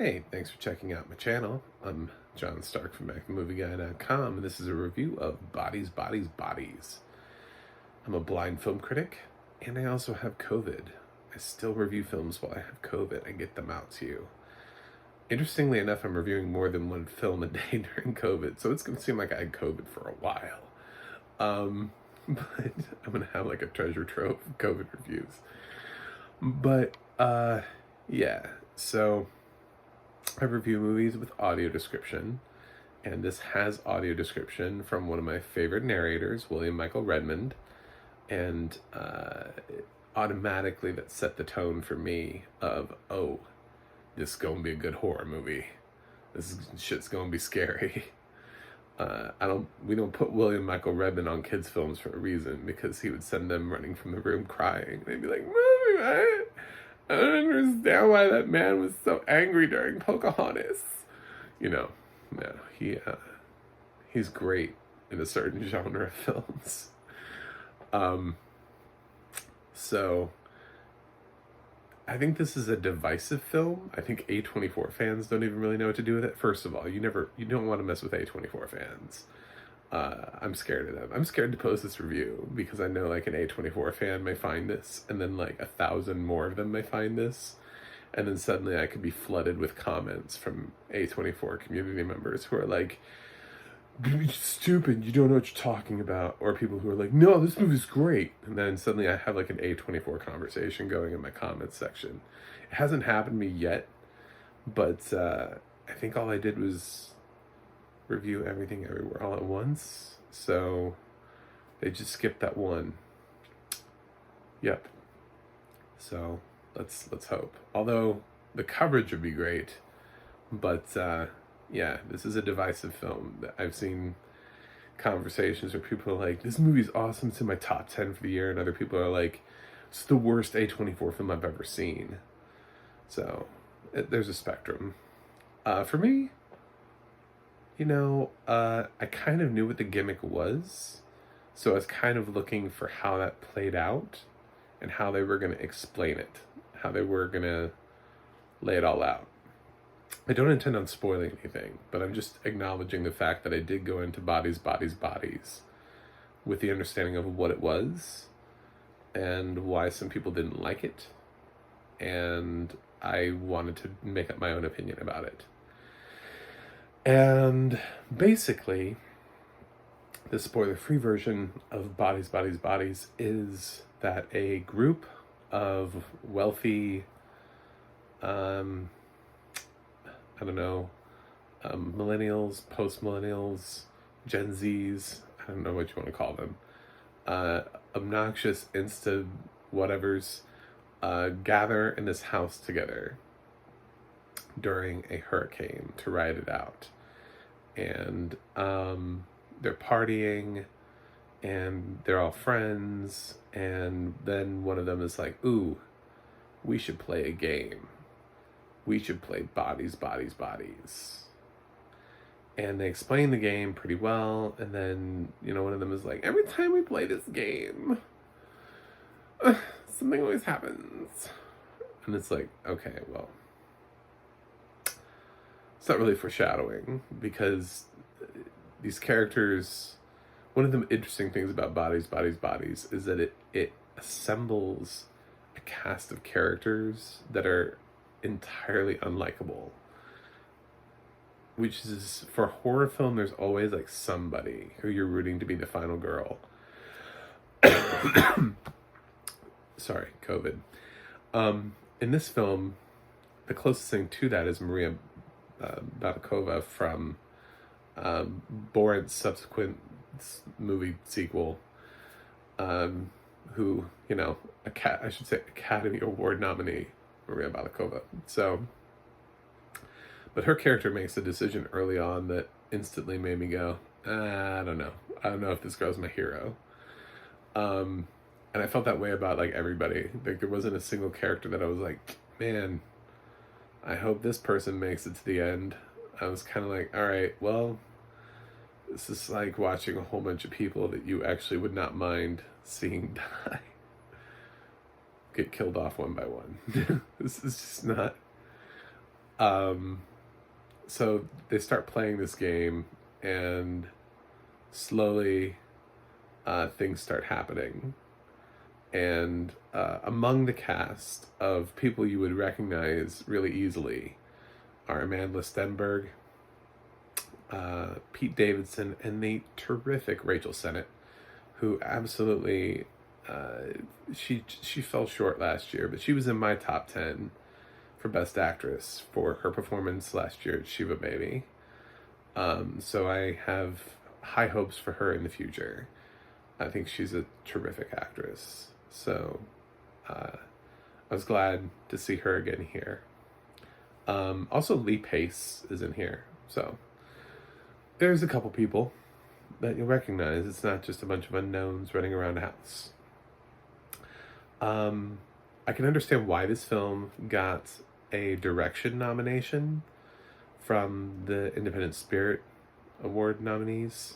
Hey, thanks for checking out my channel. I'm John Stark from MacTheMovieGuy.com, and this is a review of Bodies, Bodies, Bodies. I'm a blind film critic, and I also have COVID. I still review films while I have COVID. I get them out to you. Interestingly enough, I'm reviewing more than one film a day during COVID, so it's going to seem like I had COVID for a while. But I'm going to have like a treasure trove of COVID reviews. But, yeah, so I review movies with audio description, and this has audio description from one of my favorite narrators, William Michael Redmond, and automatically that set the tone for me of, oh, this is gonna be a good horror movie. Shit's gonna be scary. We don't put William Michael Redmond on kids' films for a reason, because he would send them running from the room crying. They'd be like, "Mommy, I don't understand why that man was so angry during Pocahontas." You know, yeah, he's great in a certain genre of films. So I think this is a divisive film. I think A24 fans don't even really know what to do with it. First of all, you don't want to mess with A24 fans. I'm scared of them. I'm scared to post this review because I know like an A24 fan may find this, and then like 1,000 more of them may find this, and then suddenly I could be flooded with comments from A24 community members who are like, "You're stupid, you don't know what you're talking about," or people who are like, "No, this movie's great," and then suddenly I have like an A24 conversation going in my comments section. It hasn't happened to me yet, but I think all I did was review Everything Everywhere All at Once, so they just skipped that one. Yep. So let's hope. Although the coverage would be great, but yeah, this is a divisive film. I've seen conversations where people are like, "This movie's awesome, it's in my top 10 for the year," and other people are like, "It's the worst A24 film I've ever seen." So there's a spectrum. For me, I kind of knew what the gimmick was, so I was kind of looking for how that played out and how they were going to explain it, how they were going to lay it all out. I don't intend on spoiling anything, but I'm just acknowledging the fact that I did go into Bodies, Bodies, Bodies with the understanding of what it was and why some people didn't like it, and I wanted to make up my own opinion about it. And basically, the spoiler-free version of Bodies, Bodies, Bodies is that a group of wealthy, millennials, post-millennials, Gen Zs, I don't know what you want to call them, obnoxious insta-whatevers, gather in this house together during a hurricane to ride it out. And they're partying, and they're all friends, and then one of them is like, "Ooh, we should play a game. We should play Bodies, Bodies, Bodies." And they explain the game pretty well, and then, one of them is like, "Every time we play this game, something always happens." And it's like, okay, well, it's not really foreshadowing, because these characters, one of the interesting things about Bodies, Bodies, Bodies is that it assembles a cast of characters that are entirely unlikable. Which is, for a horror film, there's always like somebody who you're rooting to be the final girl. Sorry, COVID. In this film, the closest thing to that is Maria Bakalova from Borat's subsequent movie sequel, who, I should say Academy Award nominee, Maria Bakalova. So, but her character makes a decision early on that instantly made me go, I don't know. I don't know if this girl's my hero. And I felt that way about like everybody. Like, there wasn't a single character that I was like, man, I hope this person makes it to the end. I was kind of like, all right, well, this is like watching a whole bunch of people that you actually would not mind seeing die get killed off one by one. This is just not Um, so they start playing this game, and slowly things start happening. And among the cast of people you would recognize really easily are Amanda Stenberg, Pete Davidson, and the terrific Rachel Sennett, who absolutely she fell short last year, but she was in my top 10 for Best Actress for her performance last year at Shiva Baby. So I have high hopes for her in the future. I think she's a terrific actress. So I was glad to see her again here. Also, Lee Pace is in here. So there's a couple people that you'll recognize. It's not just a bunch of unknowns running around a house. I can understand why this film got a direction nomination from the Independent Spirit Award nominees.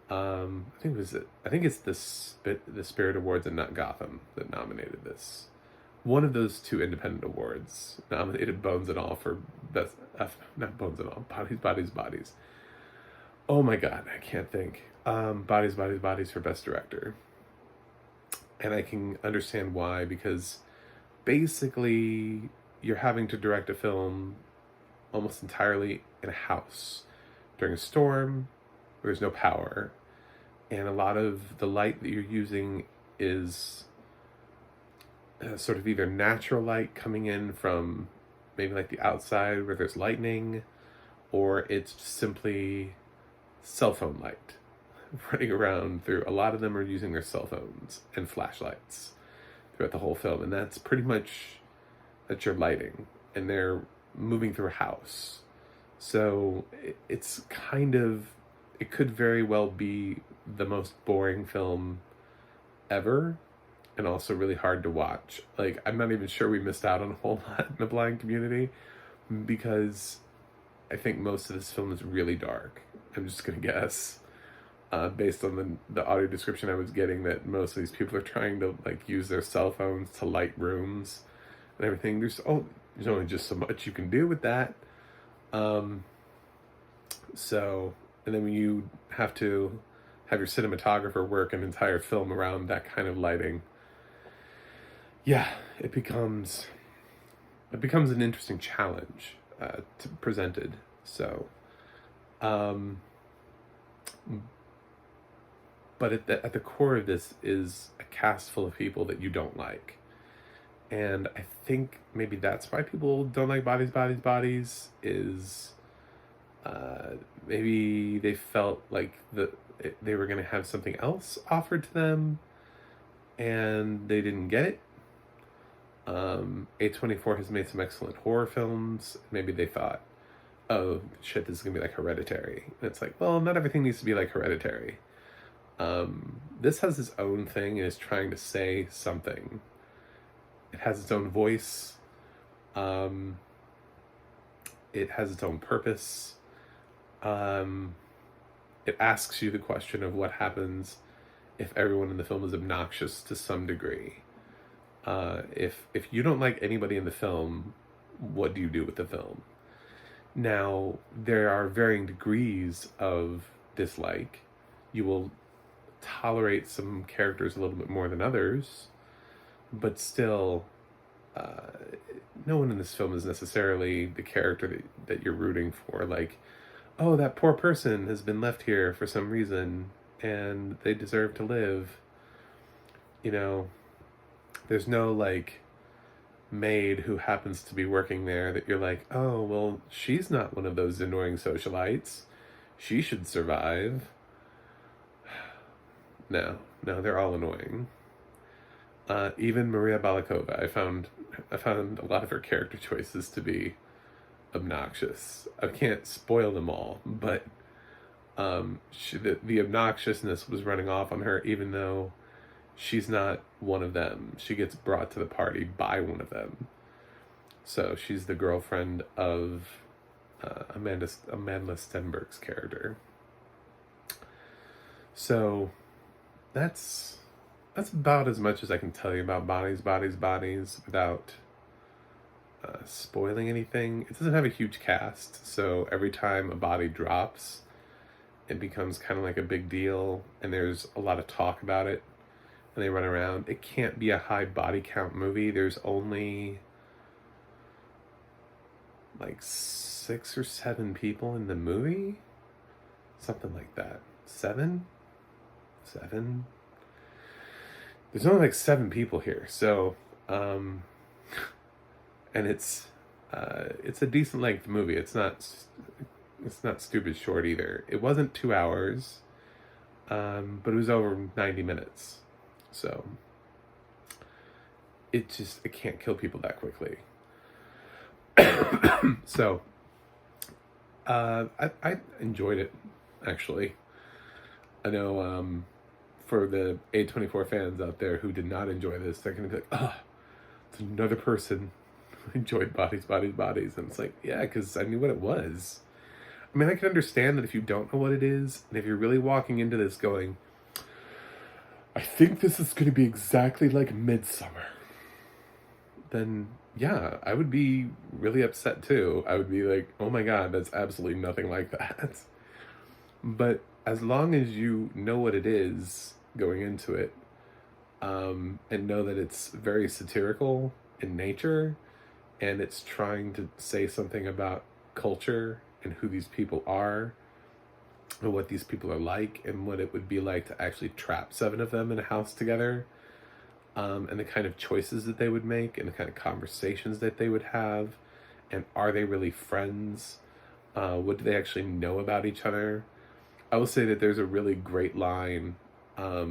I think it's the Spirit Awards and not Gotham that nominated this. One of those two independent awards nominated Bones and All for best, not Bones and All, Bodies. Oh my God, I can't think. Bodies for best director. And I can understand why, because basically you're having to direct a film almost entirely in a house during a storm. There's no power, and a lot of the light that you're using is sort of either natural light coming in from maybe like the outside where there's lightning, or it's simply cell phone light running around through. A lot of them are using their cell phones and flashlights throughout the whole film, and that's your lighting, and they're moving through a house. So it's kind of, it could very well be the most boring film ever, and also really hard to watch. Like, I'm not even sure we missed out on a whole lot in the blind community, because I think most of this film is really dark. I'm just gonna guess, based on the audio description I was getting, that most of these people are trying to like use their cell phones to light rooms and everything. There's only just so much you can do with that. So, and then when you have to have your cinematographer work an entire film around that kind of lighting, yeah, it becomes an interesting challenge presented. So, but at the core of this is a cast full of people that you don't like. And I think maybe that's why people don't like Bodies, is maybe they felt like they were going to have something else offered to them, and they didn't get it. A24 has made some excellent horror films. Maybe they thought, oh shit, this is going to be like Hereditary. And it's like, well, not everything needs to be like Hereditary. This has its own thing and is trying to say something. It has its own voice. It has its own purpose. It asks you the question of what happens if everyone in the film is obnoxious to some degree. If you don't like anybody in the film, what do you do with the film? Now, there are varying degrees of dislike. You will tolerate some characters a little bit more than others, but still, no one in this film is necessarily the character that you're rooting for. Like, oh, that poor person has been left here for some reason, and they deserve to live. You know, there's no, like, maid who happens to be working there that you're like, oh, well, she's not one of those annoying socialites. She should survive. No, they're all annoying. Even Maria Balakova, I found a lot of her character choices to be obnoxious. I can't spoil them all, but the obnoxiousness was running off on her, even though she's not one of them. She gets brought to the party by one of them. So she's the girlfriend of Amanda Stenberg's character. So that's about as much as I can tell you about Bodies without spoiling anything. It doesn't have a huge cast, so every time a body drops, it becomes kind of like a big deal, and there's a lot of talk about it, and they run around. It can't be a high body count movie. There's only like 6 or 7 people in the movie, something like that. Seven. There's only like 7 people here, so and it's a decent length movie. It's not stupid short either. It wasn't 2 hours, but it was over 90 minutes. So it can't kill people that quickly. So I enjoyed it, actually. I know for the A24 fans out there who did not enjoy this, they're gonna be like, oh, it's another person who enjoyed Bodies. And it's like, yeah, because I knew what it was. I mean, I can understand that if you don't know what it is, and if you're really walking into this going, I think this is going to be exactly like Midsommar, then yeah, I would be really upset too. I would be like, oh my god, that's absolutely nothing like that. But as long as you know what it is going into it, and know that it's very satirical in nature, and it's trying to say something about culture and who these people are, and what these people are like, and what it would be like to actually trap 7 of them in a house together, and the kind of choices that they would make, and the kind of conversations that they would have, and are they really friends? What do they actually know about each other? I will say that there's a really great line. I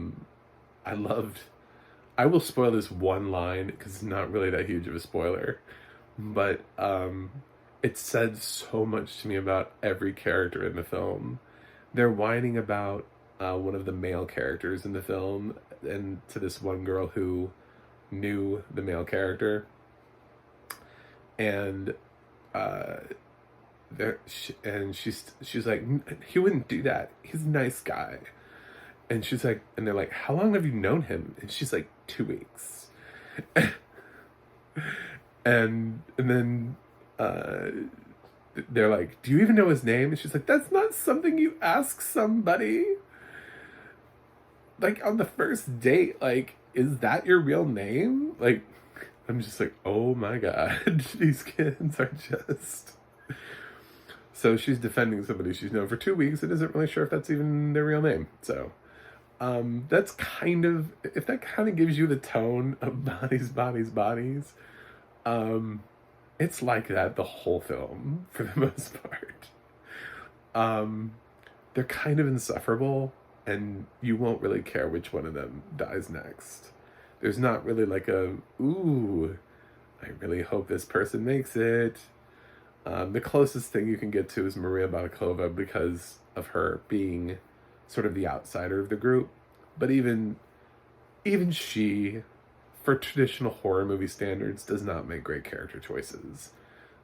will spoil this one line because it's not really that huge of a spoiler, but it said so much to me about every character in the film. They're whining about one of the male characters in the film, and to this one girl who knew the male character, and she's like, he wouldn't do that. He's a nice guy. And she's like, and they're like, how long have you known him? And she's like, 2 weeks. and then they're like, do you even know his name? And she's like, that's not something you ask somebody. Like, on the first date, like, is that your real name? Like, I'm just like, oh my god, these kids are just... So she's defending somebody she's known for 2 weeks and isn't really sure if that's even their real name. So that's kind of, if that kind of gives you the tone of Bodies, it's like that the whole film for the most part. They're kind of insufferable, and you won't really care which one of them dies next. There's not really like a, ooh, I really hope this person makes it. The closest thing you can get to is Maria Bakalova because of her being sort of the outsider of the group. But even she, for traditional horror movie standards, does not make great character choices.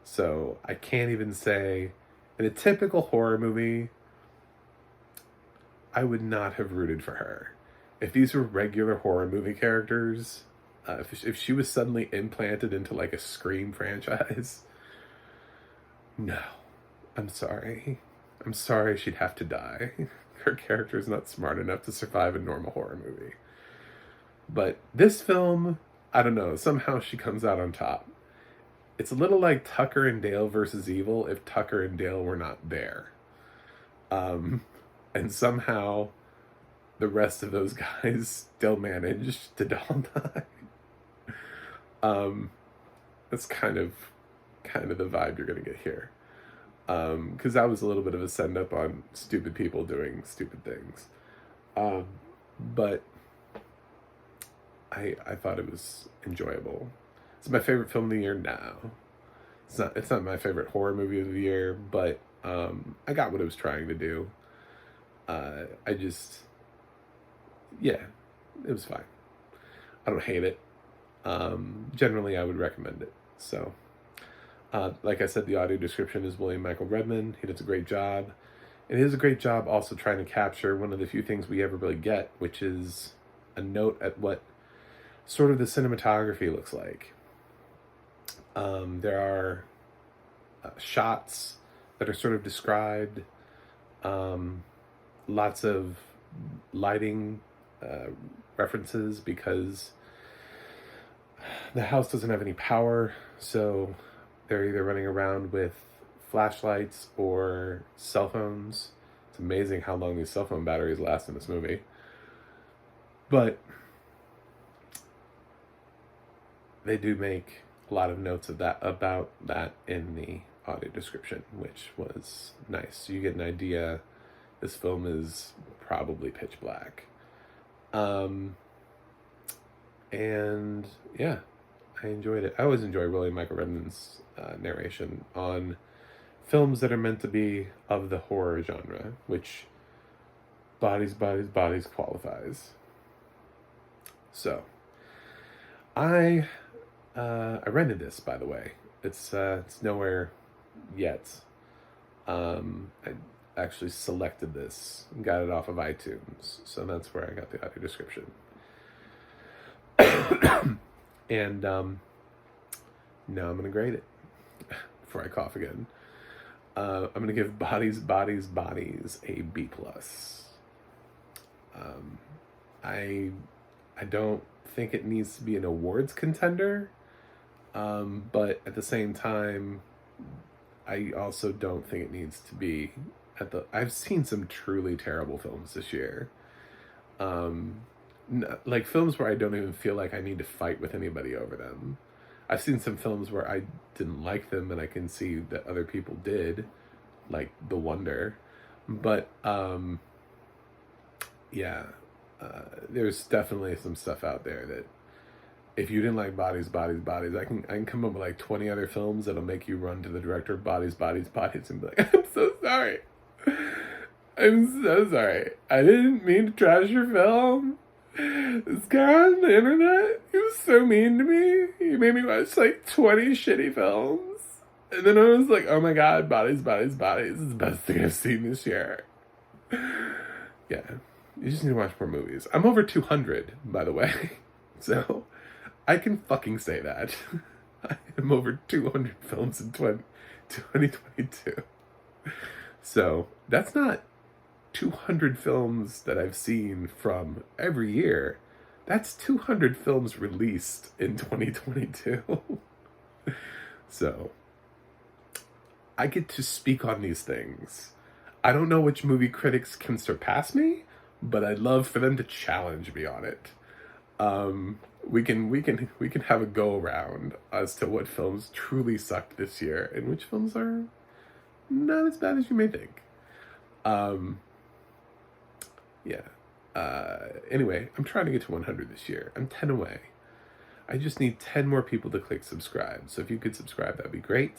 So I can't even say, in a typical horror movie, I would not have rooted for her. If these were regular horror movie characters, if she was suddenly implanted into like a Scream franchise... No, I'm sorry. I'm sorry she'd have to die. Her character is not smart enough to survive a normal horror movie. But this film, I don't know, somehow she comes out on top. It's a little like Tucker and Dale versus Evil if Tucker and Dale were not there. And somehow the rest of those guys still managed to all die. That's kind of the vibe you're going to get here. Because that was a little bit of a send-up on stupid people doing stupid things. But I thought it was enjoyable. It's my favorite film of the year now. It's not my favorite horror movie of the year, but I got what it was trying to do. Yeah, it was fine. I don't hate it. Generally, I would recommend it. So... like I said, the audio description is William Michael Redman. He does a great job. And he does a great job also trying to capture one of the few things we ever really get, which is a note at what sort of the cinematography looks like. There are shots that are sort of described, lots of lighting references, because the house doesn't have any power, so they're either running around with flashlights or cell phones. It's amazing how long these cell phone batteries last in this movie. But they do make a lot of notes of that, about that, in the audio description, which was nice. So you get an idea. This film is probably pitch black. And yeah, I enjoyed it. I always enjoy William Michael Redmond's narration on films that are meant to be of the horror genre, which Bodies, Bodies, Bodies qualifies. So, I rented this, by the way. It's nowhere yet. I actually selected this and got it off of iTunes, so that's where I got the audio description. And now I'm gonna grade it before I cough again. I'm gonna give Bodies, Bodies, Bodies a B+. I don't think it needs to be an awards contender, but at the same time, I also don't think it needs to be at the. I've seen some truly terrible films this year, like films where I don't even feel like I need to fight with anybody over them. I've seen some films where I didn't like them, and I can see that other people did, like The Wonder, but yeah. There's definitely some stuff out there that if you didn't like Bodies, Bodies, Bodies, I can come up with like 20 other films that'll make you run to the director of Bodies, Bodies, Bodies and be like, I'm so sorry. I'm so sorry. I didn't mean to trash your film. This guy on the internet, he was so mean to me. He made me watch like 20 shitty films. And then I was like, oh my god, Bodies, Bodies, Bodies is the best thing I've seen this year. Yeah. You just need to watch more movies. I'm over 200, by the way. So, I can fucking say that. I am over 200 films in 2022. So, that's not 200 films that I've seen from every year. That's 200 films released in 2022. So, I get to speak on these things. I don't know which movie critics can surpass me, but I'd love for them to challenge me on it. We can have a go around as to what films truly sucked this year and which films are not as bad as you may think. Yeah. Anyway, I'm trying to get to 100 this year. I'm 10 away. I just need 10 more people to click subscribe. So if you could subscribe, that'd be great.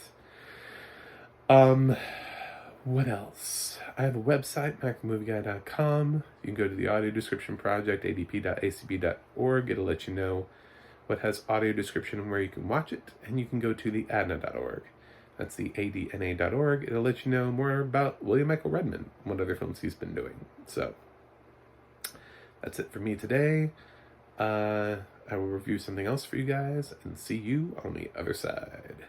What else? I have a website, macmoovieguy.com. You can go to the audio description project, adp.acb.org. It'll let you know what has audio description and where you can watch it. And you can go to the adna.org. That's the adna.org. It'll let you know more about William Michael Redmond and what other films he's been doing. So, that's it for me today. I will review something else for you guys and see you on the other side.